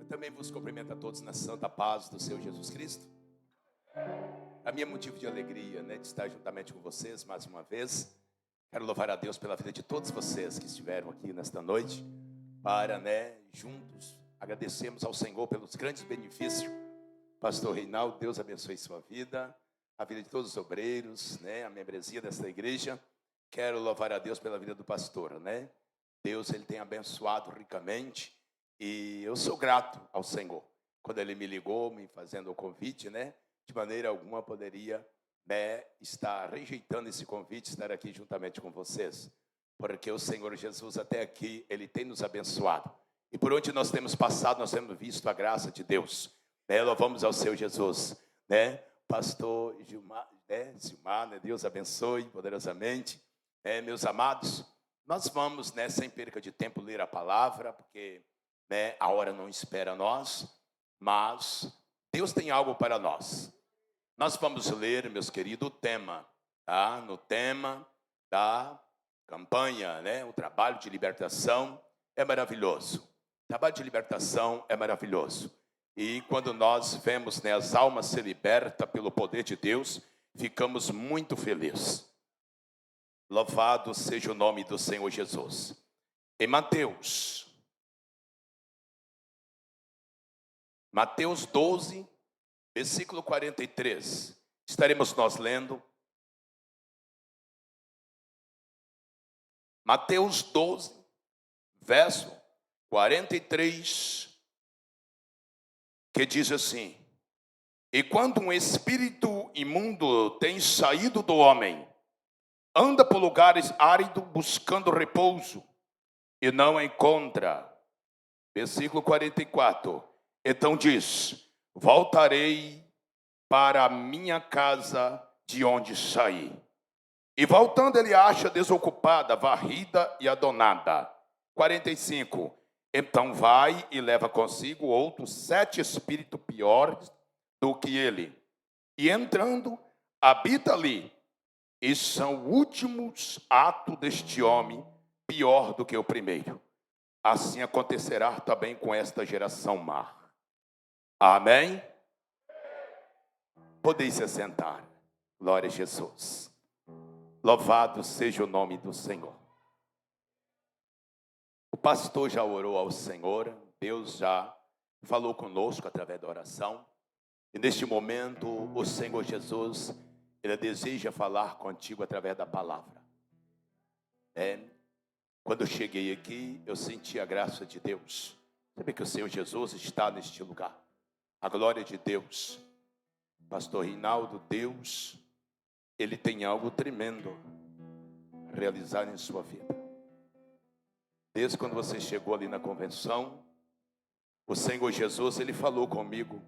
Também vos cumprimento a todos na santa paz do Senhor Jesus Cristo. A minha motivo de alegria, de estar juntamente com vocês mais uma vez. Quero louvar a Deus pela vida de todos vocês que estiveram aqui nesta noite, para, juntos, agradecemos ao Senhor pelos grandes benefícios. Pastor Reinaldo, Deus abençoe sua vida, a vida de todos os obreiros, a membresia desta igreja. Quero louvar a Deus pela vida do pastor, Deus, Ele tem abençoado ricamente. E eu sou grato ao Senhor. Quando Ele me ligou, me fazendo o convite, de maneira alguma poderia estar rejeitando esse convite, estar aqui juntamente com vocês. Porque o Senhor Jesus até aqui, Ele tem nos abençoado. E por onde nós temos passado, nós temos visto a graça de Deus. Louvamos ao Senhor Jesus. Pastor Gilmar, Deus abençoe poderosamente. Meus amados, nós vamos, sem perca de tempo, ler a palavra, porque a hora não espera nós, mas Deus tem algo para nós. Nós vamos ler, meus queridos, o tema, no tema da campanha, o trabalho de libertação é maravilhoso. O trabalho de libertação é maravilhoso. E quando nós vemos, as almas se libertam pelo poder de Deus, ficamos muito felizes. Louvado seja o nome do Senhor Jesus. Em Mateus 12, versículo 43, estaremos nós lendo. Mateus 12, verso 43, que diz assim: E quando um espírito imundo tem saído do homem, anda por lugares áridos buscando repouso, e não encontra. Versículo 44. Então diz: voltarei para a minha casa de onde saí. E voltando ele acha desocupada, varrida e adornada. 45. Então vai e leva consigo outros 7 espíritos piores do que ele. E entrando, habita ali. E são últimos atos deste homem, pior do que o primeiro. Assim acontecerá também com esta geração má. Amém? Podeis se assentar. Glória a Jesus. Louvado seja o nome do Senhor. O pastor já orou ao Senhor. Deus já falou conosco através da oração. E neste momento o Senhor Jesus, Ele deseja falar contigo através da palavra. Quando eu cheguei aqui, eu senti a graça de Deus. Sabe que o Senhor Jesus está neste lugar. A glória de Deus. Pastor Reinaldo, Deus, Ele tem algo tremendo a realizar em sua vida. Desde quando você chegou ali na convenção, o Senhor Jesus, Ele falou comigo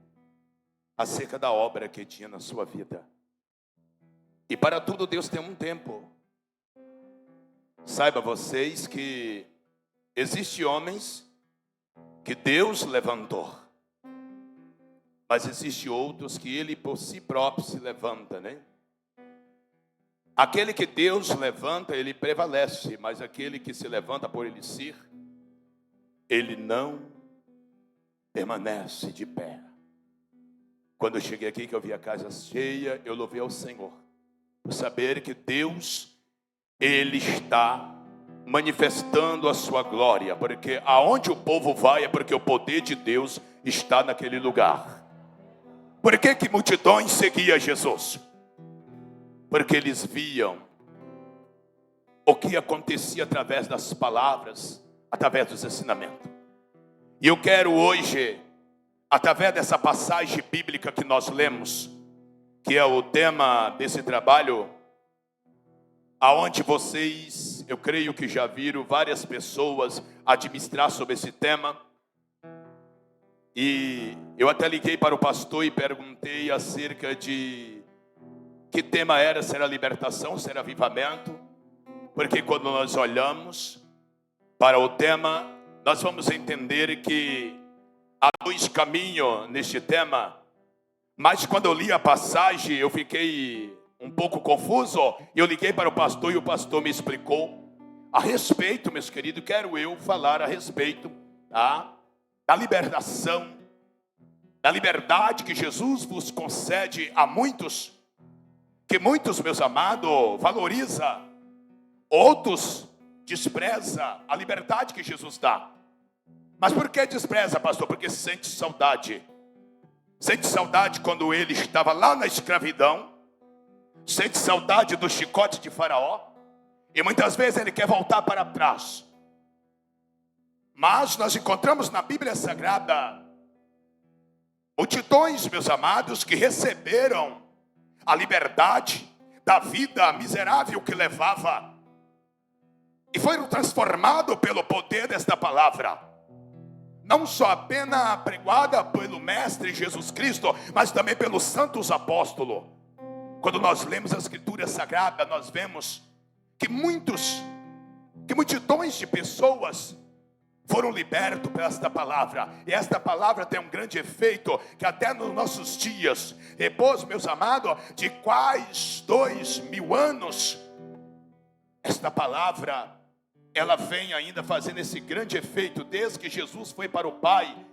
acerca da obra que tinha na sua vida. E para tudo Deus tem um tempo. Saiba vocês que existem homens que Deus levantou. Mas existem outros que Ele por si próprio se levanta, Aquele que Deus levanta, ele prevalece. Mas aquele que se levanta por ele si, ele não permanece de pé. Quando eu cheguei aqui, que eu vi a casa cheia, eu louvei ao Senhor. Por saber que Deus, Ele está manifestando a sua glória. Porque aonde o povo vai é porque o poder de Deus está naquele lugar. Por que multidões seguiam Jesus? Porque eles viam o que acontecia através das palavras, através dos ensinamentos. E eu quero hoje, através dessa passagem bíblica que nós lemos, que é o tema desse trabalho, aonde vocês, eu creio que já viram várias pessoas administrar sobre esse tema. E eu até liguei para o pastor e perguntei acerca de que tema era, se era libertação, se era avivamento. Porque quando nós olhamos para o tema, nós vamos entender que há 2 caminhos neste tema. Mas quando eu li a passagem, eu fiquei um pouco confuso. Eu liguei para o pastor e o pastor me explicou a respeito, meus queridos. Quero eu falar a respeito da libertação, da liberdade que Jesus vos concede a muitos, que muitos, meus amados, valoriza, outros despreza a liberdade que Jesus dá. Mas por que despreza, pastor? Porque sente saudade. Sente saudade quando ele estava lá na escravidão. Sente saudade do chicote de Faraó. E muitas vezes ele quer voltar para trás. Mas nós encontramos na Bíblia Sagrada multidões, meus amados, que receberam a liberdade da vida miserável que levava e foram transformados pelo poder desta palavra. Não só apenas apregoada pelo Mestre Jesus Cristo, mas também pelos santos apóstolos. Quando nós lemos a Escritura Sagrada, nós vemos que multidões de pessoas foram libertos por esta palavra. E esta palavra tem um grande efeito, que até nos nossos dias, depois, meus amados, de quase 2000 anos, esta palavra, ela vem ainda fazendo esse grande efeito, desde que Jesus foi para o Pai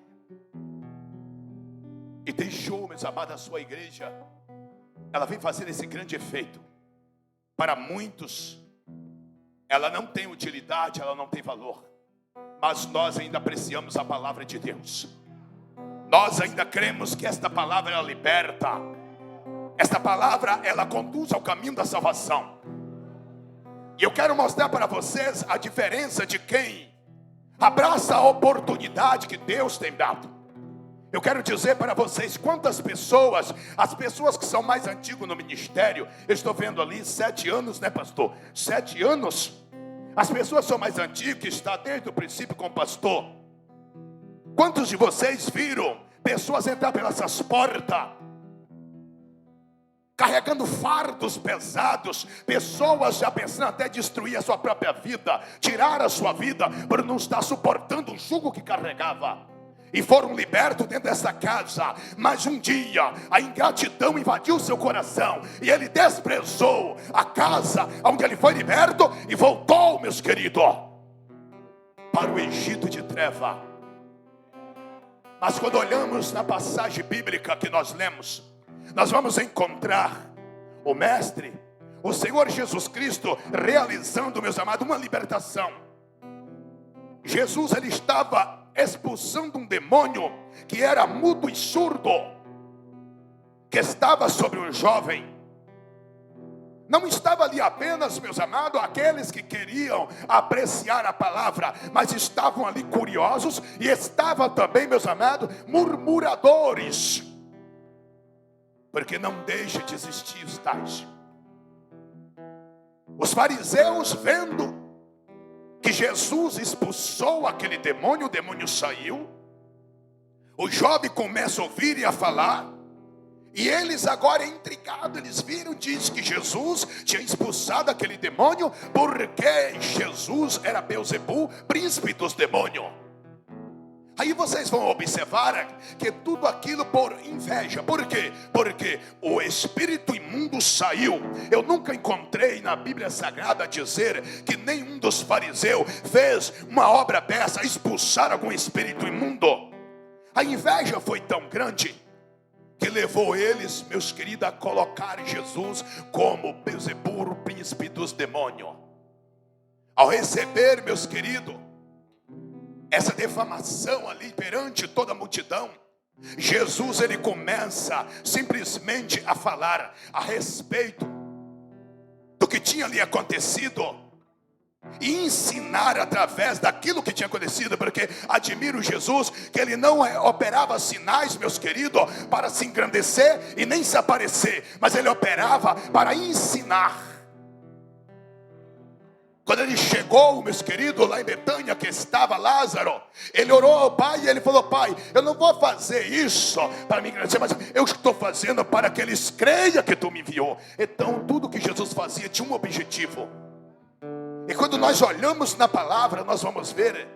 e deixou, meus amados, a sua igreja. Ela vem fazendo esse grande efeito. Para muitos, ela não tem utilidade, ela não tem valor. Mas nós ainda apreciamos a palavra de Deus. Nós ainda cremos que esta palavra, ela liberta. Esta palavra, ela conduz ao caminho da salvação. E eu quero mostrar para vocês a diferença de quem abraça a oportunidade que Deus tem dado. Eu quero dizer para vocês quantas pessoas, as pessoas que são mais antigas no ministério, eu estou vendo ali 7 anos, né, pastor? 7 anos. As pessoas são mais antigas, que está desde o princípio com o pastor. Quantos de vocês viram pessoas entrar pelas portas, carregando fardos pesados, pessoas já pensando até destruir a sua própria vida, tirar a sua vida, por não estar suportando o jugo que carregava? E foram libertos dentro dessa casa. Mas um dia a ingratidão invadiu seu coração, e ele desprezou a casa onde ele foi liberto e voltou, meus queridos, para o Egito de treva. Mas quando olhamos na passagem bíblica que nós lemos, nós vamos encontrar o Mestre, o Senhor Jesus Cristo, realizando, meus amados, uma libertação. Jesus, ele estava expulsando um demônio que era mudo e surdo, que estava sobre um jovem. Não estava ali apenas, meus amados, aqueles que queriam apreciar a palavra, mas estavam ali curiosos, e estavam também, meus amados, murmuradores, porque não deixa de existir os tais. Os fariseus, vendo que Jesus expulsou aquele demônio, o demônio saiu, o jovem começa a ouvir e a falar, e eles agora intrigados, eles viram, diz que Jesus tinha expulsado aquele demônio, porque Jesus era Beelzebul, príncipe dos demônios. Aí vocês vão observar que tudo aquilo por inveja. Por quê? Porque o espírito imundo saiu. Eu nunca encontrei na Bíblia Sagrada dizer que nenhum dos fariseus fez uma obra dessa, expulsar algum espírito imundo. A inveja foi tão grande que levou eles, meus queridos, a colocar Jesus como Beelzebul, príncipe dos demônios. Ao receber, meus queridos, essa defamação ali perante toda a multidão, Jesus, ele começa simplesmente a falar a respeito do que tinha ali acontecido e ensinar através daquilo que tinha acontecido. Porque admiro Jesus, que ele não operava sinais, meus queridos, para se engrandecer e nem se aparecer, mas ele operava para ensinar. Quando ele chegou, meus queridos, lá em Betânia, que estava Lázaro, ele orou ao Pai e ele falou: Pai, eu não vou fazer isso para me engrandecer, mas eu estou fazendo para que eles creiam que tu me enviou. Então tudo que Jesus fazia tinha um objetivo. E quando nós olhamos na palavra, nós vamos ver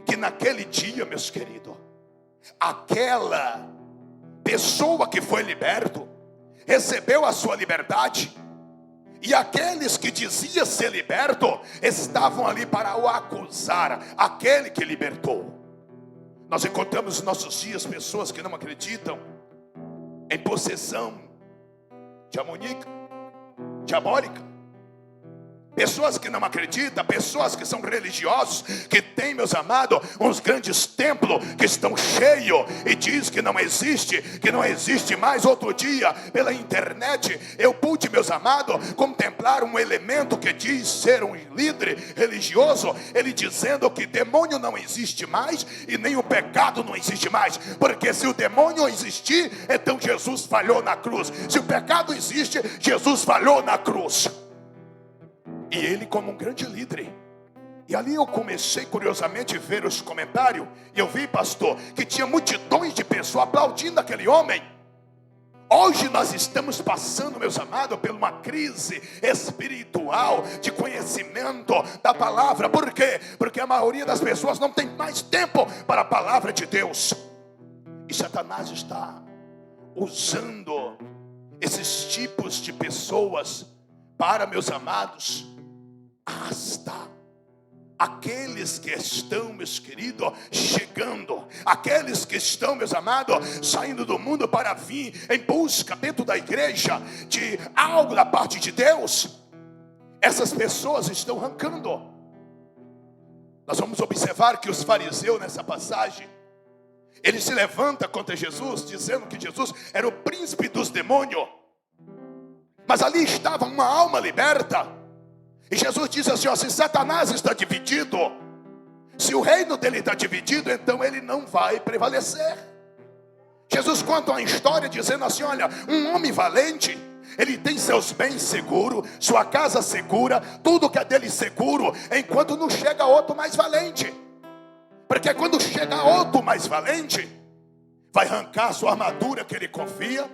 que naquele dia, meus queridos, aquela pessoa que foi liberto, recebeu a sua liberdade. E aqueles que diziam ser liberto, estavam ali para o acusar, aquele que libertou. Nós encontramos nos nossos dias pessoas que não acreditam em possessão diabólica. Pessoas que não acreditam, pessoas que são religiosos, que têm, meus amados, uns grandes templos que estão cheios e diz que não existe mais. Outro dia, pela internet, eu pude, meus amados, contemplar um elemento que diz ser um líder religioso, ele dizendo que demônio não existe mais e nem o pecado não existe mais, porque se o demônio existir, então Jesus falhou na cruz. Se o pecado existe, Jesus falhou na cruz. E ele como um grande líder. E ali eu comecei curiosamente a ver os comentários. E eu vi, pastor, que tinha multidões de pessoas aplaudindo aquele homem. Hoje nós estamos passando, meus amados, por uma crise espiritual de conhecimento da palavra. Por quê? Porque a maioria das pessoas não tem mais tempo para a palavra de Deus. E Satanás está usando esses tipos de pessoas para, meus amados, arrastar aqueles que estão, meus queridos, chegando, aqueles que estão, meus amados, saindo do mundo para vir em busca dentro da igreja de algo da parte de Deus. Essas pessoas estão arrancando. Nós vamos observar que os fariseus nessa passagem, ele se levanta contra Jesus, dizendo que Jesus era o príncipe dos demônios. Mas ali estava uma alma liberta. E Jesus diz assim, ó, se Satanás está dividido, se o reino dele está dividido, então ele não vai prevalecer. Jesus conta uma história dizendo assim, olha, um homem valente, ele tem seus bens seguros, sua casa segura, tudo que é dele seguro, enquanto não chega outro mais valente. Porque quando chega outro mais valente, vai arrancar a sua armadura que ele confia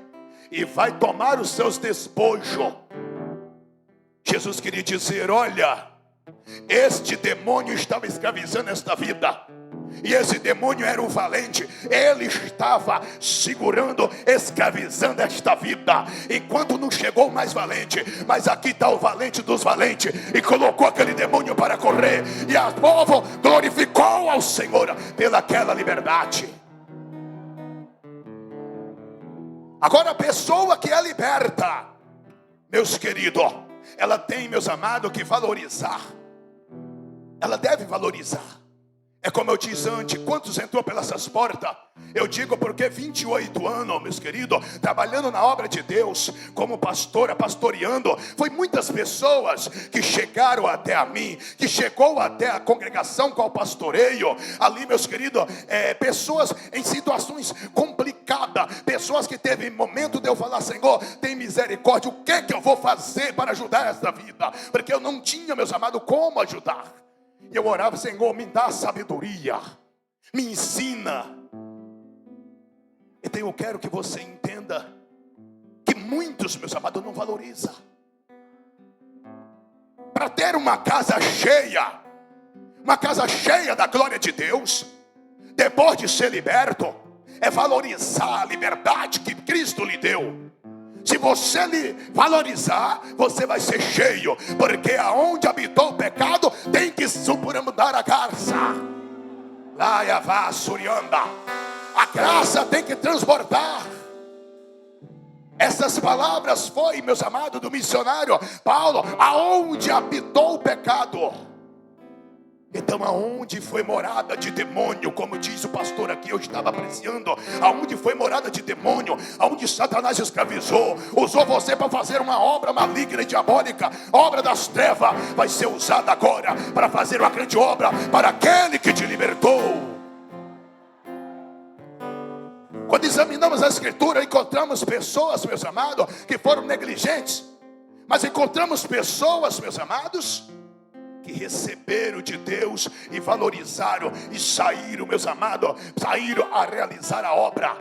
e vai tomar os seus despojos. Jesus queria dizer, olha, este demônio estava escravizando esta vida. E esse demônio era o valente. Ele estava segurando, escravizando esta vida, enquanto não chegou o mais valente. Mas aqui está o valente dos valentes, e colocou aquele demônio para correr. E o povo glorificou ao Senhor pelaquela liberdade. Agora a pessoa que é liberta, meus queridos, ela tem, meus amados, que valorizar. Ela deve valorizar. É como eu disse antes, quantos entrou pelas portas? Eu digo porque 28 anos, meus queridos, trabalhando na obra de Deus, como pastora, pastoreando, foi muitas pessoas que chegaram até a mim, que chegou até a congregação com o pastoreio, ali, meus queridos, pessoas em situações complicadas, pessoas que teve momento de eu falar, Senhor, tem misericórdia, o que eu vou fazer para ajudar esta vida? Porque eu não tinha, meus amados, como ajudar. E eu orava, Senhor, me dá sabedoria, me ensina. Então eu quero que você entenda que muitos, meus amados, não valorizam. Para ter uma casa cheia da glória de Deus, depois de ser liberto, é valorizar a liberdade que Cristo lhe deu. Se você lhe valorizar, você vai ser cheio, porque aonde habitou o pecado, tem que supermudar a graça. A graça tem que transbordar. Essas palavras foi, meus amados, do missionário Paulo, aonde habitou o pecado. Então aonde foi morada de demônio, como diz o pastor aqui, eu estava apreciando, aonde foi morada de demônio, aonde Satanás escravizou, usou você para fazer uma obra maligna e diabólica, obra das trevas, vai ser usada agora para fazer uma grande obra para aquele que te libertou. Quando examinamos a escritura, encontramos pessoas, meus amados, que foram negligentes, mas encontramos pessoas, meus amados, que receberam de Deus e valorizaram e saíram, meus amados, saíram a realizar a obra.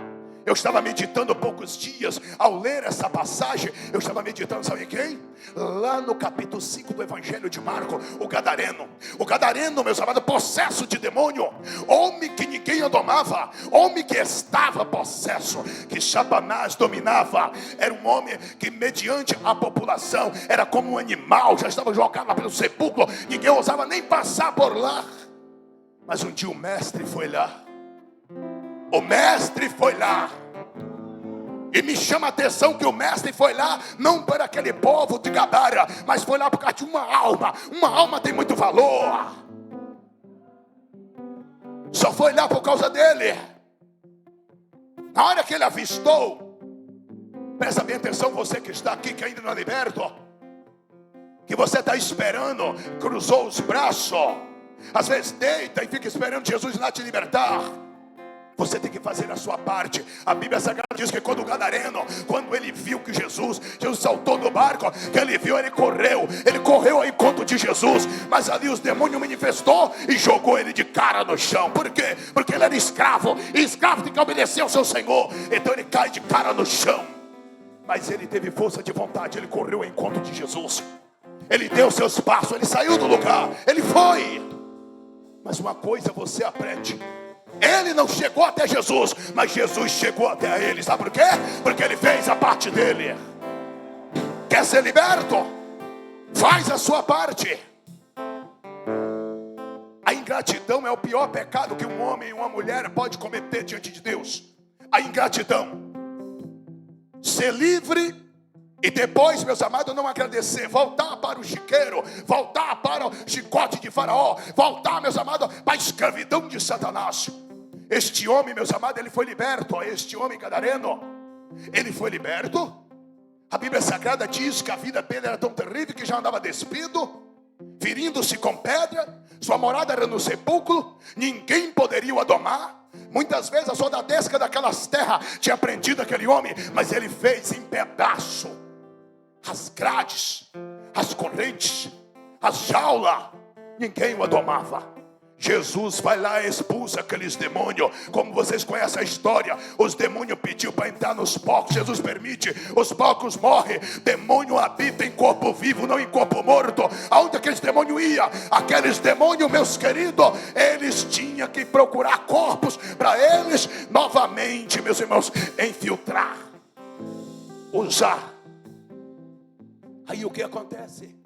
Eu estava meditando poucos dias, ao ler essa passagem, eu estava meditando, sabe quem? Lá no capítulo 5 do Evangelho de Marcos, o Gadareno, meus amados, possesso de demônio, homem que ninguém o domava, homem que estava possesso, que Satanás dominava, era um homem que mediante a população, era como um animal, já estava jogado lá pelo sepulcro, ninguém ousava nem passar por lá. Mas um dia o mestre foi lá, O mestre foi lá. E me chama a atenção que o mestre foi lá, não para aquele povo de Gadara, mas foi lá por causa de uma alma. Uma alma tem muito valor. Só foi lá por causa dele. Na hora que ele avistou, presta bem atenção, você que está aqui, que ainda não é liberto, que você está esperando, cruzou os braços, às vezes deita e fica esperando Jesus lá te libertar. Você tem que fazer a sua parte. A Bíblia Sagrada diz que quando o gadareno, quando ele viu que Jesus saltou do barco, que ele viu, ele correu ao encontro de Jesus, mas ali os demônios manifestou e jogou ele de cara no chão. Por quê? Porque ele era escravo, e escravo tem que obedecer ao seu Senhor. Então ele cai de cara no chão, mas ele teve força de vontade, ele correu ao encontro de Jesus, ele deu seus passos, ele saiu do lugar, ele foi. Mas uma coisa você aprende: ele não chegou até Jesus, mas Jesus chegou até ele. Sabe por quê? Porque ele fez a parte dele. Quer ser liberto? Faz a sua parte. A ingratidão é o pior pecado que um homem e uma mulher pode cometer diante de Deus. A ingratidão. Ser livre e depois, meus amados, não agradecer. Voltar para o chiqueiro, voltar para o chicote de Faraó, voltar, meus amados, para a escravidão de Satanás. Este homem, meus amados, ele foi liberto. Este homem gadareno, ele foi liberto. A Bíblia Sagrada diz que a vida dele era tão terrível que já andava despido, ferindo-se com pedra. Sua morada era no sepulcro, ninguém poderia o domar. Muitas vezes a soldadesca daquelas terras tinha prendido aquele homem, mas ele fez em pedaço as grades, as correntes, as jaulas. Ninguém o domava. Jesus vai lá e expulsa aqueles demônios. Como vocês conhecem a história, os demônios pediu para entrar nos porcos, Jesus permite, os porcos morrem. Demônio habita em corpo vivo, não em corpo morto. Aonde aqueles demônios iam? Aqueles demônios, meus queridos, eles tinham que procurar corpos para eles novamente, meus irmãos, infiltrar, usar. Aí o que acontece?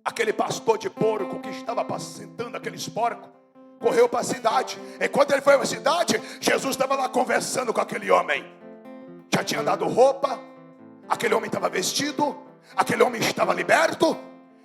Aquele pastor de porco que estava apacentando aqueles porcos correu para a cidade. E quando ele foi para a cidade, Jesus estava lá conversando com aquele homem. Já tinha dado roupa, aquele homem estava vestido, aquele homem estava liberto.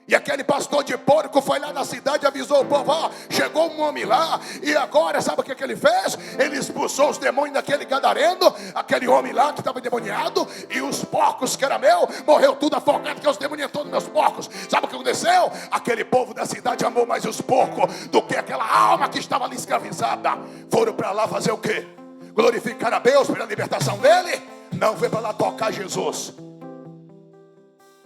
E aquele pastor de porco foi lá na cidade e avisou o povo: ó, chegou um homem lá. E agora, sabe o que ele fez? Ele expulsou os demônios daquele gadareno, aquele homem lá que estava endemoniado. E os porcos que era meu, morreu tudo afogado, que os demônios entrou nos meus porcos. Sabe o que aconteceu? Aquele povo da cidade amou mais os porcos do que aquela alma que estava ali escravizada. Foram para lá fazer o quê? Glorificar a Deus pela libertação dele? Não, foi para lá tocar Jesus.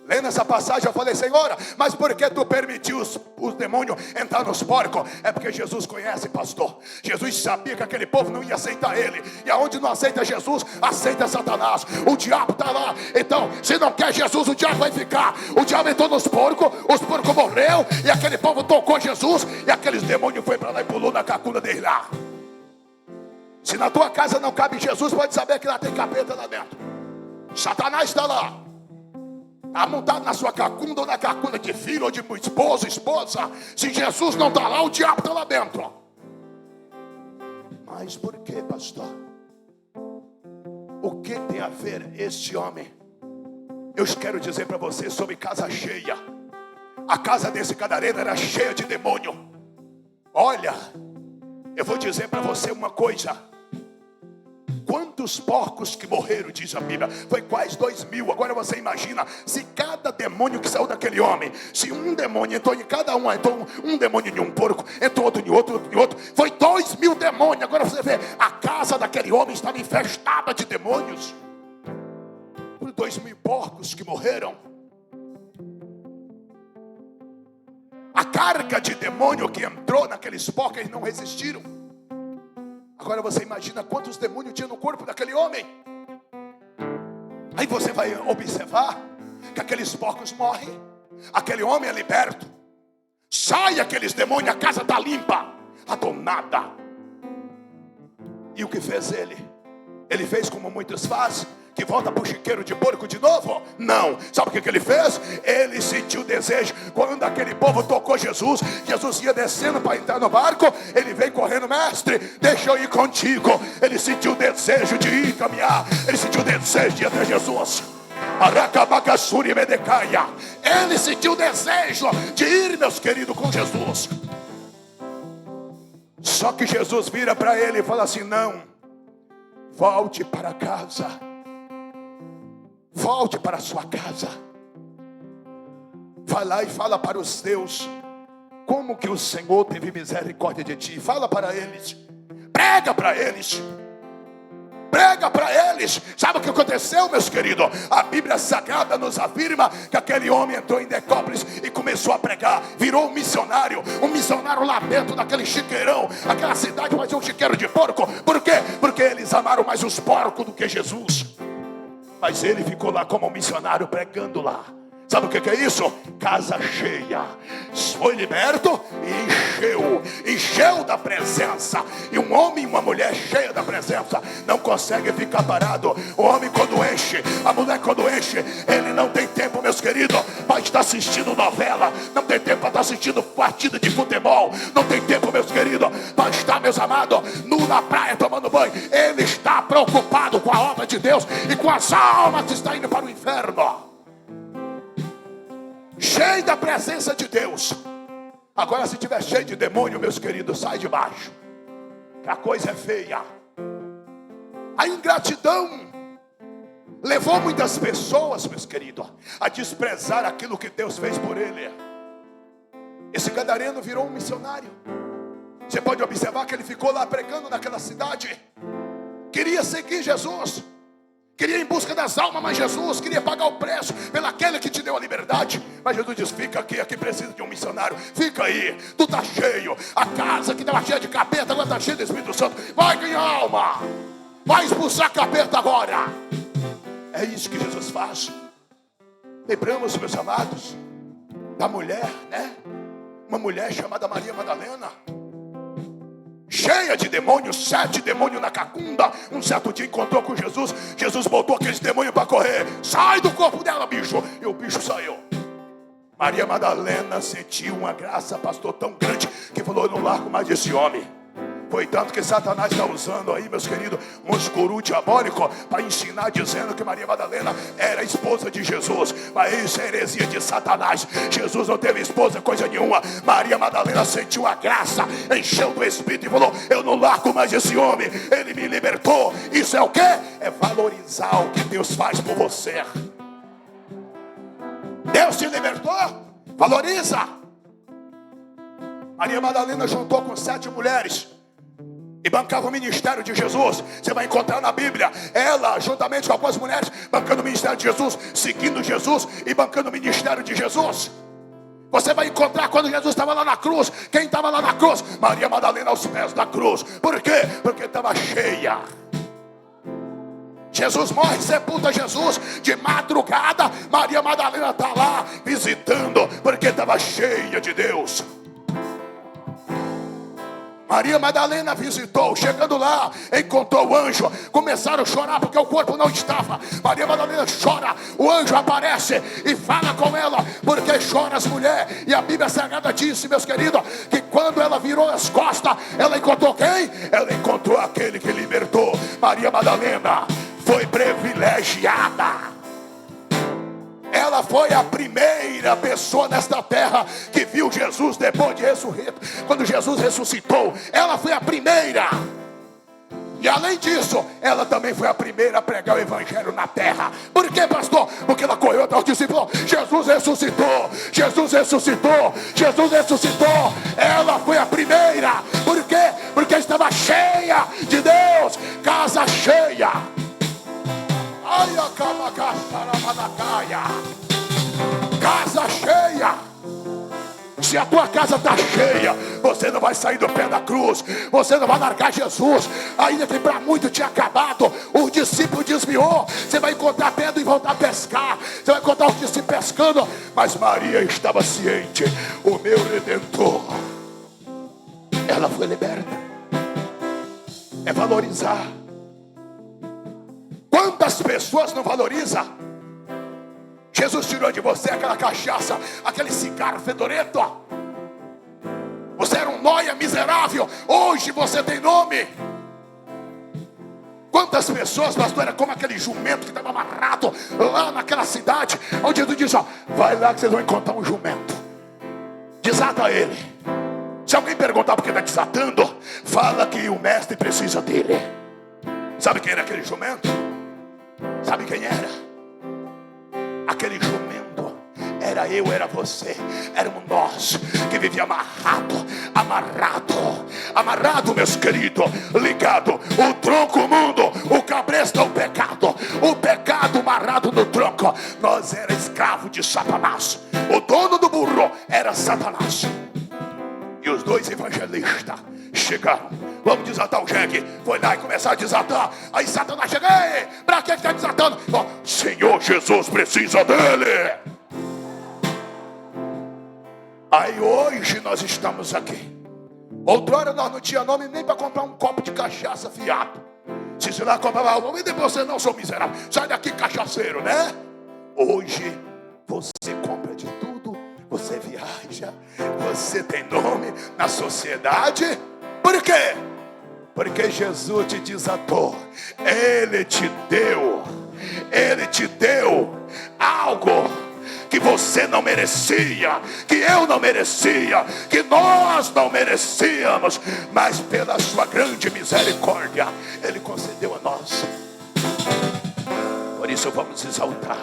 Lendo essa passagem eu falei: Senhora, mas por que tu permitiu os demônios entrar nos porcos? É porque Jesus conhece, pastor. Jesus sabia que aquele povo não ia aceitar ele. E aonde não aceita Jesus, aceita Satanás. O diabo está lá. Então, se não quer Jesus, o diabo vai ficar. O diabo entrou nos porcos, os porcos morreu, e aquele povo tocou Jesus, e aqueles demônios foi para lá e pulou na cacunda dele lá. Se na tua casa não cabe Jesus, pode saber que lá tem capeta lá dentro. Satanás está lá, montado na sua cacunda, ou na cacunda de filho, ou de esposo, esposa. Se Jesus não está lá, o diabo está lá dentro. Mas por que, pastor? O que tem a ver este homem? Eu quero dizer para você sobre casa cheia. A casa desse gadareno era cheia de demônio. Olha, eu vou dizer para você uma coisa. Quantos porcos que morreram, diz a Bíblia? Foi quase 2.000. Agora você imagina, se cada demônio que saiu daquele homem, se um demônio entrou em cada um, entrou um demônio em um porco, entrou outro em outro, outro em outro, foi 2.000 demônios. Agora você vê, a casa daquele homem estava infestada de demônios. Por 2.000 porcos que morreram. A carga de demônio que entrou naqueles porcos, eles não resistiram. Agora você imagina quantos demônios tinha no corpo daquele homem. Aí você vai observar que aqueles porcos morrem, aquele homem é liberto, sai aqueles demônios, a casa está limpa, adornada. E o que fez ele? Ele fez como muitos fazem, que volta para o chiqueiro de porco de novo? Não. Sabe o que ele fez? Ele sentiu desejo. Quando aquele povo tocou Jesus, Jesus ia descendo para entrar no barco, ele veio correndo: mestre, deixa eu ir contigo. Ele sentiu desejo de ir caminhar, ele sentiu desejo de ir até Jesus. Ele sentiu desejo de ir, meus queridos, com Jesus. Só que Jesus vira para ele e fala assim: não, volte para casa, volte para a sua casa. Vai lá e fala para os teus como que o Senhor teve misericórdia de ti. Fala para eles, prega para eles, prega para eles. Sabe o que aconteceu, meus queridos? A Bíblia Sagrada nos afirma que aquele homem entrou em Decópolis e começou a pregar. Virou um missionário lá dentro daquele chiqueirão. Aquela cidade vai ser um chiqueiro de porco. Por quê? Porque eles amaram mais os porcos do que Jesus. Mas ele ficou lá como um missionário pregando lá. Sabe o que é isso? Casa cheia. Foi liberto e encheu da presença. E um homem e uma mulher cheia da presença não consegue ficar parado. O homem quando enche, a mulher quando enche, ele não tem tempo, meus queridos, para estar assistindo novela. Não tem tempo para estar assistindo partida de futebol. Não tem tempo, meus queridos, para estar, meus amados, nu na praia tomando banho. Ele está preocupado com a obra de Deus e com as almas que estão indo para o inferno. Cheio da presença de Deus. Agora, se estiver cheio de demônio, meus queridos, sai de baixo, que a coisa é feia. A ingratidão levou muitas pessoas, meus queridos, a desprezar aquilo que Deus fez por ele. Esse gadareno virou um missionário. Você pode observar que ele ficou lá pregando naquela cidade. Queria seguir Jesus, queria ir em busca das almas, mas Jesus queria pagar o preço pelaquele que te deu a liberdade. Mas Jesus diz: fica aqui precisa de um missionário. Fica aí, tu está cheio. A casa que estava cheia de capeta agora está cheia do Espírito Santo. Vai ganhar alma, vai expulsar capeta agora. É isso que Jesus faz. Lembramos, meus amados, da mulher, né? Uma mulher chamada Maria Madalena, cheia de demônios, 7 demônios na cacunda. Um certo dia encontrou com Jesus. Jesus botou aqueles demônios para correr. Sai do corpo dela, bicho. E o bicho saiu. Maria Madalena sentiu uma graça, pastor, tão grande, que falou: eu não largo mais esse homem. Foi tanto que Satanás está usando aí, meus queridos, um escuro diabólico para ensinar, dizendo que Maria Madalena era esposa de Jesus. Mas isso é heresia de Satanás. Jesus não teve esposa, coisa nenhuma. Maria Madalena sentiu a graça, encheu do Espírito e falou: eu não largo mais esse homem, ele me libertou. Isso é o quê? É valorizar o que Deus faz por você. Deus te libertou? Valoriza. Maria Madalena juntou com 7 mulheres e bancava o ministério de Jesus. Você vai encontrar na Bíblia ela, juntamente com algumas mulheres, bancando o ministério de Jesus, seguindo Jesus e bancando o ministério de Jesus. Você vai encontrar quando Jesus estava lá na cruz. Quem estava lá na cruz? Maria Madalena aos pés da cruz. Por quê? Porque estava cheia. Jesus morre, sepulta Jesus. De madrugada, Maria Madalena está lá visitando, porque estava cheia de Deus. Maria Madalena visitou, chegando lá, encontrou o anjo. Começaram a chorar porque o corpo não estava. Maria Madalena chora, o anjo aparece e fala com ela: por que choras, mulher? E a Bíblia Sagrada disse, meus queridos, que quando ela virou as costas, ela encontrou quem? Ela encontrou aquele que libertou. Maria Madalena foi privilegiada. Ela foi a primeira pessoa nesta terra que viu Jesus depois de ressurreto. Quando Jesus ressuscitou, ela foi a primeira. E além disso, ela também foi a primeira a pregar o evangelho na terra. Por quê, pastor? Porque ela correu até os discípulos: Jesus ressuscitou, Jesus ressuscitou, Jesus ressuscitou. Ela foi a primeira. Por quê? Porque estava cheia de Deus. Casa cheia. Casa cheia. Se a tua casa está cheia, você não vai sair do pé da cruz. Você não vai largar Jesus, ainda que para muito tinha acabado. O discípulo desviou. Você vai encontrar Pedro e voltar a pescar. Você vai encontrar os discípulos pescando. Mas Maria estava ciente: o meu Redentor. Ela foi liberta. É valorizar. Quantas As pessoas não valorizam. Jesus tirou de você aquela cachaça, aquele cigarro fedorento. Você era um nóia miserável. Hoje você tem nome. Quantas pessoas, pastor, era como aquele jumento que estava amarrado lá naquela cidade, onde Jesus disse, ó, vai lá que vocês vão encontrar um jumento, desata ele. Se alguém perguntar por que está desatando, fala que o mestre precisa dele. Sabe quem era aquele jumento? Sabe quem era? Aquele jumento era eu, era você, éramos nós que vivia amarrado, meus queridos, ligado, o tronco mundo, o cabresto, o pecado amarrado no tronco. Nós era escravo de Satanás. O dono do burro era Satanás. E os dois evangelistas chegaram. Vamos desatar o jegue. Foi lá e começaram a desatar. Aí Satanás chega. Ei, pra que está desatando? Oh, Senhor Jesus precisa dele. Aí hoje nós estamos aqui. Outrora nós não tinha nome nem para comprar um copo de cachaça fiado. Se lá comprava, vamos vender você não, sou miserável. Sai daqui, cachaceiro, né? Hoje você compra de tudo. Você viaja. Você tem nome na sociedade. Por quê? Porque Jesus te desatou. Ele te deu algo que você não merecia, que eu não merecia, que nós não merecíamos, mas pela sua grande misericórdia Ele concedeu a nós. Por isso vamos exaltar,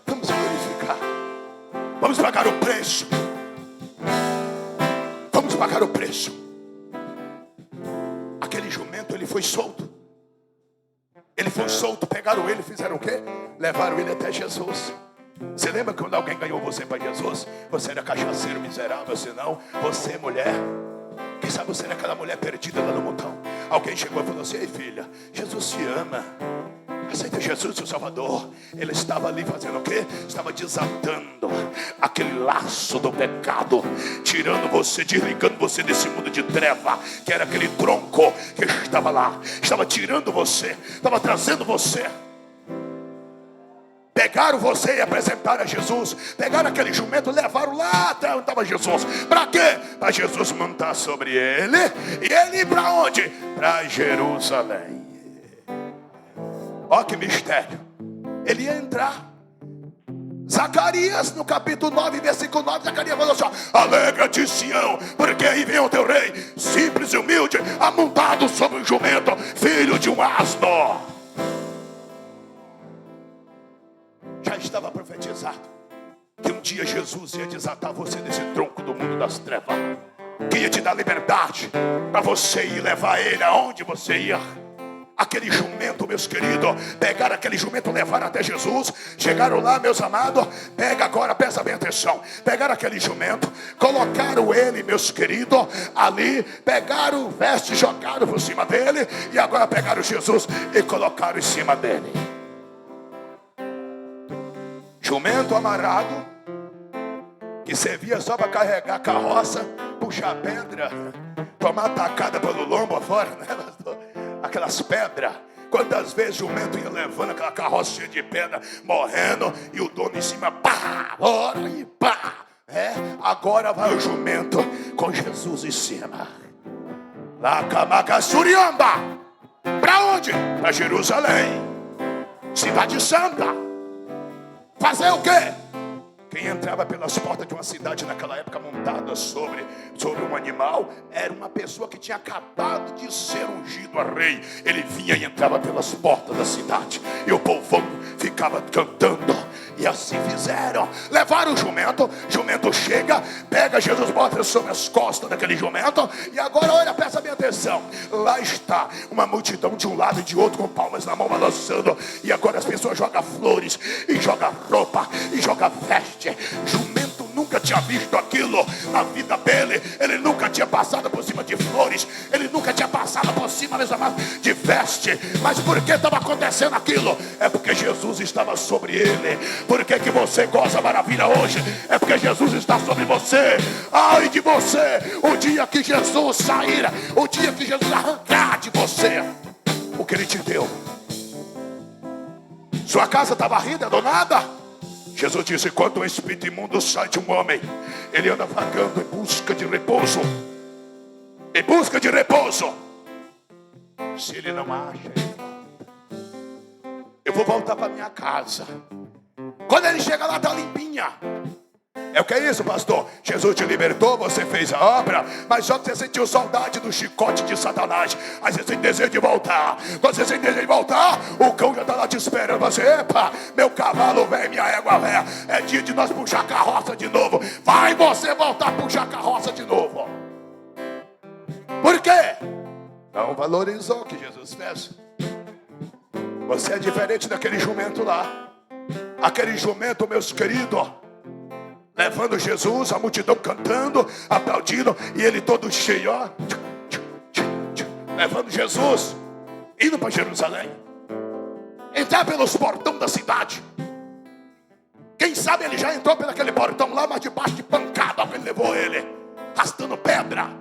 vamos glorificar, vamos pagar o preço. Vamos pagar o preço. Aquele jumento, ele foi solto. Ele foi solto, pegaram ele, fizeram o quê? Levaram ele até Jesus. Você lembra quando alguém ganhou você para Jesus? Você era cachaceiro miserável, senão você mulher. Quem sabe você era aquela mulher perdida lá no montão. Alguém chegou e falou assim, ei filha, Jesus te ama. Aceita Jesus, seu Salvador. Ele estava ali fazendo o quê? Estava desatando aquele laço do pecado, tirando você, desligando você desse mundo de treva, que era aquele tronco que estava lá. Estava tirando você, estava trazendo você. Pegaram você e apresentaram a Jesus. Pegaram aquele jumento, levaram lá até onde estava Jesus. Para quê? Para Jesus montar sobre ele. E ele ir para onde? Para Jerusalém. Olha que mistério. Ele ia entrar. Zacarias, no capítulo 9, versículo 9, Zacarias falou assim, alegra-te, Sião, porque aí vem o teu rei, simples e humilde, amontado sobre um jumento, filho de um asno. Já estava profetizado que um dia Jesus ia desatar você desse tronco do mundo das trevas, que ia te dar liberdade para você ir levar ele aonde você ia. Aquele jumento, meus queridos, pegaram aquele jumento, levaram até Jesus. Chegaram lá, meus amados. Pega agora, presta bem atenção. Pegaram aquele jumento, colocaram ele, meus queridos, ali. Pegaram o veste, jogaram por cima dele. E agora pegaram Jesus e colocaram em cima dele. Jumento amarrado, que servia só para carregar a carroça, puxar pedra, tomar tacada pelo lombo afora, né, pastor? Aquelas pedras. Quantas vezes o jumento ia levando aquela carroça cheia de pedra, morrendo, e o dono em cima, pá, ora e pá. Agora vai o jumento com Jesus em cima. Lá Camacasuriamba. Para onde? Para Jerusalém, cidade santa. Fazer o quê? Quem entrava pelas portas de uma cidade naquela época montada sobre um animal, era uma pessoa que tinha acabado de ser ungido a rei. Ele vinha e entrava pelas portas da cidade, e o povão ficava cantando. E assim fizeram. Levaram o jumento chega, pega Jesus, bota sobre as costas daquele jumento. E agora olha, presta bem atenção. Lá está uma multidão de um lado e de outro, com palmas na mão balançando. E agora as pessoas jogam flores, e jogam roupa, e jogam veste. Jumento nunca tinha visto aquilo na vida dele. Ele nunca tinha passado por cima de flores. Ele nunca tinha passado por cima, meus amados, de veste. Mas por que estava acontecendo aquilo? É porque Jesus estava sobre ele. Por que você goza maravilha hoje? É porque Jesus está sobre você. Ai de você, o dia que Jesus sair, o dia que Jesus arrancar de você o que ele te deu. Sua casa está varrida, do nada. Jesus disse: quando o espírito imundo sai de um homem, ele anda vagando em busca de repouso. Em busca de repouso. Se ele não acha, ele volta. Eu vou voltar para minha casa. Quando ele chega lá, está limpinha. É o que é isso, pastor? Jesus te libertou, você fez a obra, mas só que você sentiu saudade do chicote de Satanás. Aí você tem desejo de voltar. Quando você tem desejo de voltar, o cão já está lá te esperando. Você: epa, meu cavalo velho, minha égua velha, é dia de nós puxar a carroça de novo. Vai você voltar a puxar a carroça de novo. Por quê? Não valorizou o que Jesus fez. Você é diferente daquele jumento lá. Aquele jumento, meus queridos, levando Jesus, a multidão cantando, aplaudindo, e ele todo cheio, ó, levando Jesus, indo para Jerusalém, entrar pelos portões da cidade. Quem sabe ele já entrou pelo aquele portão lá, mas debaixo de pancada alguém levou ele, arrastando pedra,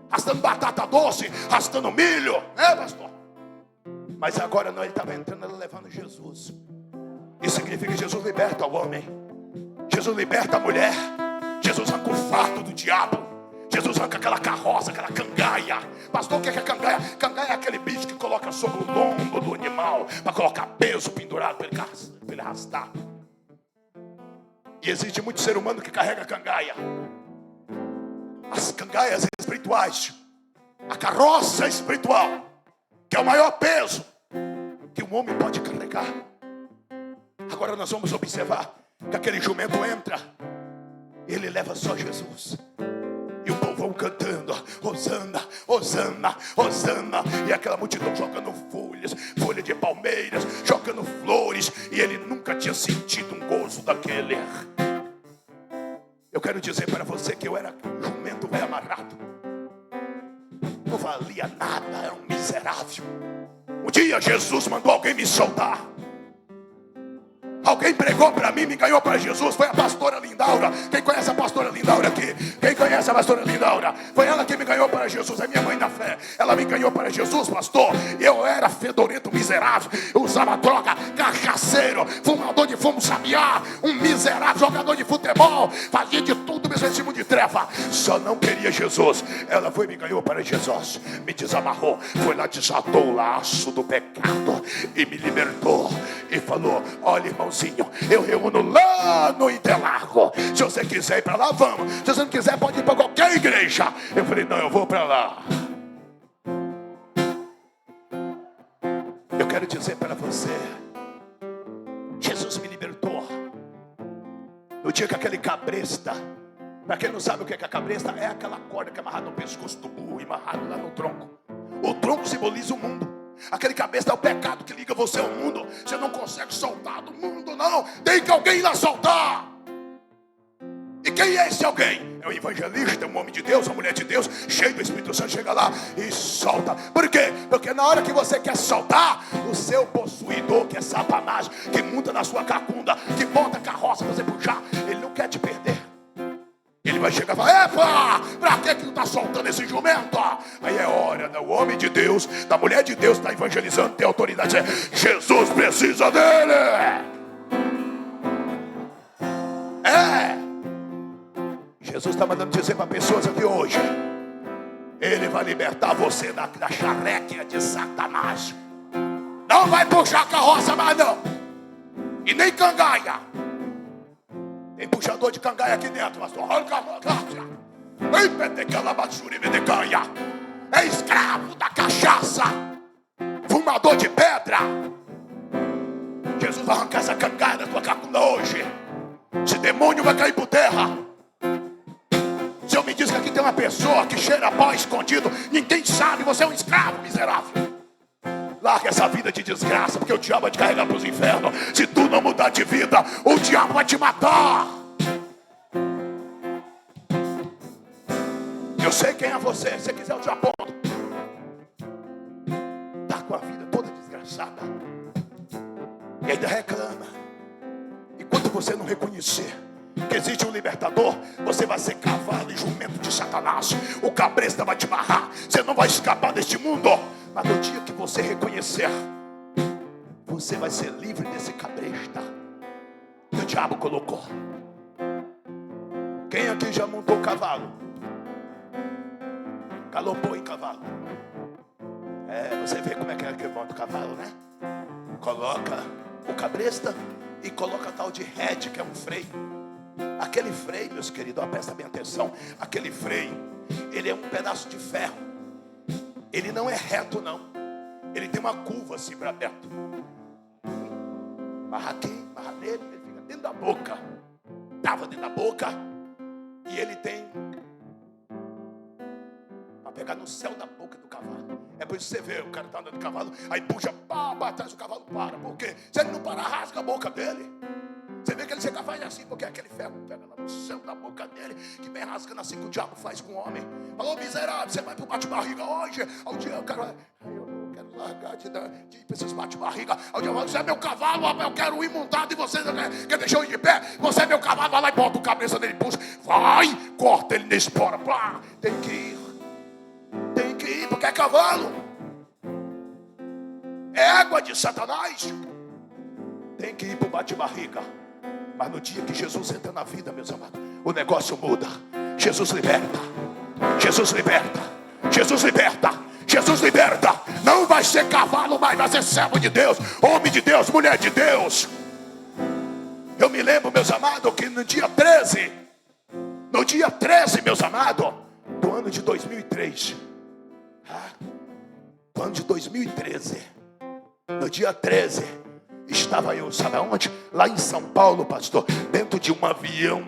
arrastando batata doce, arrastando milho, pastor? Mas agora não, ele estava entrando, ele levando Jesus. Isso significa que Jesus liberta o homem, Jesus liberta a mulher, Jesus arranca o fardo do diabo, Jesus arranca aquela carroça, aquela cangaia. Pastor, o que é cangaia? Cangaia é aquele bicho que coloca sobre o lombo do animal para colocar peso pendurado para ele arrastar. E existe muito ser humano que carrega cangaia. As cangaias espirituais, a carroça espiritual, que é o maior peso que um homem pode carregar. Agora nós vamos observar que aquele jumento entra, ele leva só Jesus, e o povão cantando: Hosana, Hosana, Hosana, e aquela multidão jogando folha de palmeiras, jogando flores, e ele nunca tinha sentido um gozo daquele. Eu quero dizer para você que eu era um jumento bem amarrado, não valia nada, era um miserável. Um dia Jesus mandou alguém me soltar. Alguém pregou para mim, me ganhou para Jesus. Foi a pastora Lindaura. Quem conhece a pastora Lindaura aqui? Quem conhece a pastora Lindaura? Foi ela que me ganhou para Jesus. É minha mãe na fé. Ela me ganhou para Jesus, pastor. Eu era fedorento, miserável. Eu usava droga, cachaceiro, fumador de fumo sabiá, um miserável, jogador de futebol. Fazia de tudo, mesmo esse mundo de treva. Só não queria Jesus. Ela foi e me ganhou para Jesus. Me desamarrou. Foi lá, desatou o laço do pecado e me libertou. E falou: olha, irmãozinho, eu reúno lá no Interlargo. Se você quiser ir para lá, vamos. Se você não quiser, pode ir para qualquer igreja. Eu falei: não, eu vou para lá. Eu quero dizer para você, Jesus me libertou. No dia que aquele cabresta, para quem não sabe o que é a cabresta, é aquela corda que é amarrada no pescoço do burro, amarrado lá no tronco. O tronco simboliza o mundo. Aquele cabeça é o pecado que liga você ao mundo. Você não consegue soltar do mundo, não. Tem que alguém ir lá soltar. E quem é esse alguém? É o evangelista, um homem de Deus, uma mulher de Deus, cheio do Espírito Santo, chega lá e solta. Por quê? Porque na hora que você quer soltar, o seu possuidor, que é Satanás, que monta na sua cacunda, que bota a carroça para você puxar, ele não quer te perder. Ele vai chegar e falar: epa, pra que não está soltando esse jumento? Aí é hora do homem de Deus, da mulher de Deus, está evangelizando, tem autoridade. Jesus precisa dele. Jesus está mandando dizer para pessoas aqui hoje: ele vai libertar você da charreca de Satanás. Não vai puxar a carroça mais não. E nem cangaia. Tem puxador de cangaia aqui dentro, pastor. É escravo da cachaça, fumador de pedra. Jesus vai arrancar essa cangaia da tua cacunda hoje. Esse demônio vai cair por terra. O Senhor me diz que aqui tem uma pessoa que cheira pó escondido, ninguém sabe, você é um escravo miserável. Larga essa vida de desgraça, porque o diabo vai te carregar para os infernos. Se tu não mudar de vida, o diabo vai te matar. Eu sei quem é você. Se você quiser eu te aponto. Tá com a vida toda desgraçada e ainda reclama. Enquanto você não reconhecer que existe um libertador, você vai ser cavalo e jumento de Satanás. O cabresta vai te amarrar. Você não vai escapar deste mundo. Mas no dia que você reconhecer, você vai ser livre desse cabresta que o diabo colocou. Quem aqui já montou cavalo? Galopou em cavalo? Você vê como é que monta o cavalo, né? Coloca o cabresta e coloca tal de rédea, que é um freio. Aquele freio, meus queridos, presta bem atenção. Aquele freio, ele é um pedaço de ferro. Ele não é reto, não. Ele tem uma curva assim para dentro. Marra aqui, marra nele, ele fica dentro da boca. Estava dentro da boca. E ele tem para pegar no céu da boca do cavalo. É por isso que você vê, o cara está andando de cavalo, aí puxa, pá, atrás, o cavalo para. Por quê? Se ele não parar, rasga a boca dele. Você vê que ele chega faz assim, porque aquele ferro pega lá no céu da boca dele, que vem rasgando assim que o diabo faz com o homem. Falou, miserável, você vai pro bate-barriga hoje. Ao dia eu quero largar de esses bate-barriga. Ao dia você é meu cavalo, eu quero ir montado e você quer deixar eu ir de pé. Você é meu cavalo, vai lá e bota a cabeça dele, puxa, vai, corta ele na espora. Pá, tem que ir, porque é cavalo. É égua de Satanás. Tem que ir pro bate-barriga. Mas no dia que Jesus entra na vida, meus amados, o negócio muda. Jesus liberta. Jesus liberta. Jesus liberta. Jesus liberta. Não vai ser cavalo, mas vai ser servo de Deus, homem de Deus, mulher de Deus. Eu me lembro, meus amados, que no dia 13, meus amados, do ano de 2003, do ano de 2013, no dia 13, estava eu, sabe aonde? Lá em São Paulo, pastor, dentro de um avião,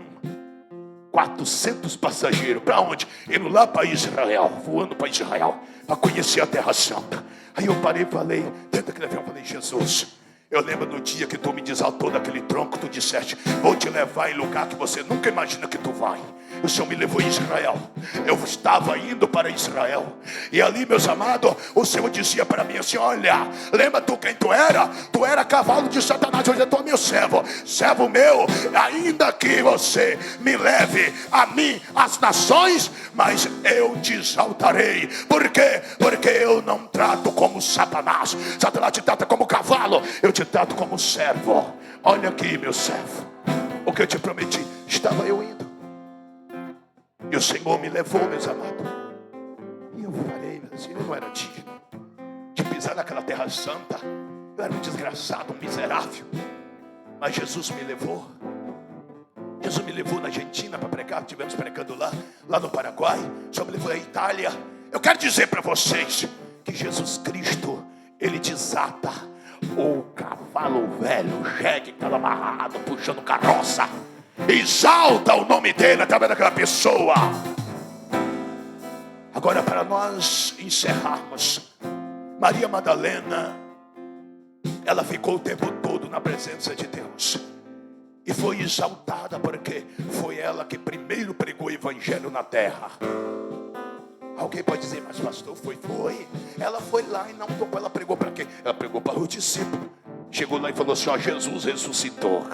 400 passageiros, para onde? Indo lá para Israel, voando para Israel, para conhecer a Terra Santa. Aí eu parei e falei, dentro daquele avião, falei, Jesus, eu lembro no dia que tu me desaltou daquele tronco, tu disseste, vou te levar em lugar que você nunca imagina que tu vai. O Senhor me levou em Israel. Eu estava indo para Israel. E ali, meus amados, o Senhor dizia para mim assim, olha, lembra tu quem tu era? Tu era cavalo de Satanás, hoje eu estou meu servo. Servo meu, ainda que você me leve a mim, as nações, mas eu te exaltarei. Por quê? Porque eu não trato como Satanás. Satanás te trata como cavalo, eu te trato como servo. Olha aqui, meu servo, o que eu te prometi. Estava eu indo. E o Senhor me levou, meus amados. E eu falei, assim, eu não era digno de pisar naquela terra santa. Eu era um desgraçado, um miserável. Mas Jesus me levou. Jesus me levou na Argentina para pregar. Estivemos pregando lá no Paraguai. O Senhor me levou à Itália. Eu quero dizer para vocês que Jesus Cristo, Ele desata o cavalo velho, o jegue que estava amarrado, puxando carroça. Exalta o nome dele através daquela pessoa. Agora, para nós encerrarmos, Maria Madalena, ela ficou o tempo todo na presença de Deus e foi exaltada porque foi ela que primeiro pregou o evangelho na terra. Alguém pode dizer, mas pastor, foi. Ela foi lá e não tocou. Ela pregou para quê? Ela pregou para os discípulos. Chegou lá e falou assim, ó, Jesus ressuscitou.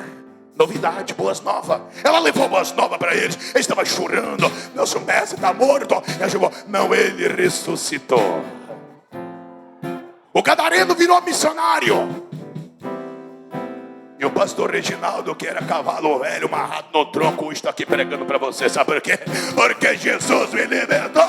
Novidade, boas novas. Ela levou boas novas para eles. Eles estavam chorando. Nosso mestre está morto. Ela chegou, não, ele ressuscitou. O gadareno virou missionário. E o pastor Reginaldo, que era cavalo velho, amarrado no tronco, está aqui pregando para você. Sabe por quê? Porque Jesus me libertou.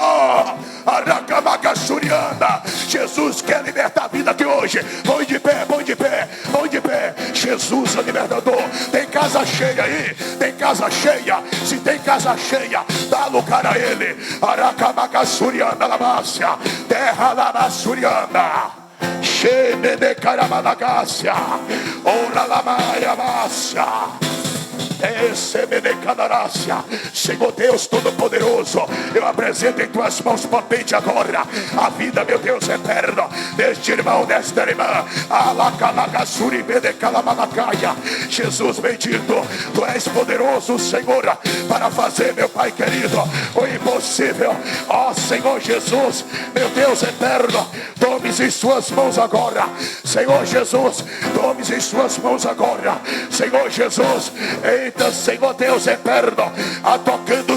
Aracamacaçurianda. Jesus quer libertar a vida aqui hoje. Põe de pé, põe de pé, põe de pé. Jesus é o libertador. Tem casa cheia aí? Tem casa cheia? Se tem casa cheia, dá lugar a ele. Aracamacaçurianda, Lamácia. Terra Lamassurianda. Cheia de caramanagacia, ora la maia massa, Senhor Deus Todo-Poderoso, eu apresento em tuas mãos potente agora a vida, meu Deus eterno, deste irmão, desta irmã. Jesus bendito, tu és poderoso, Senhor, para fazer, meu Pai querido, o impossível. Ó Senhor Jesus, meu Deus eterno, tomes em suas mãos agora, Senhor Jesus, tomes em suas mãos agora, Senhor Jesus. Eita, Senhor Deus eterno, a tocando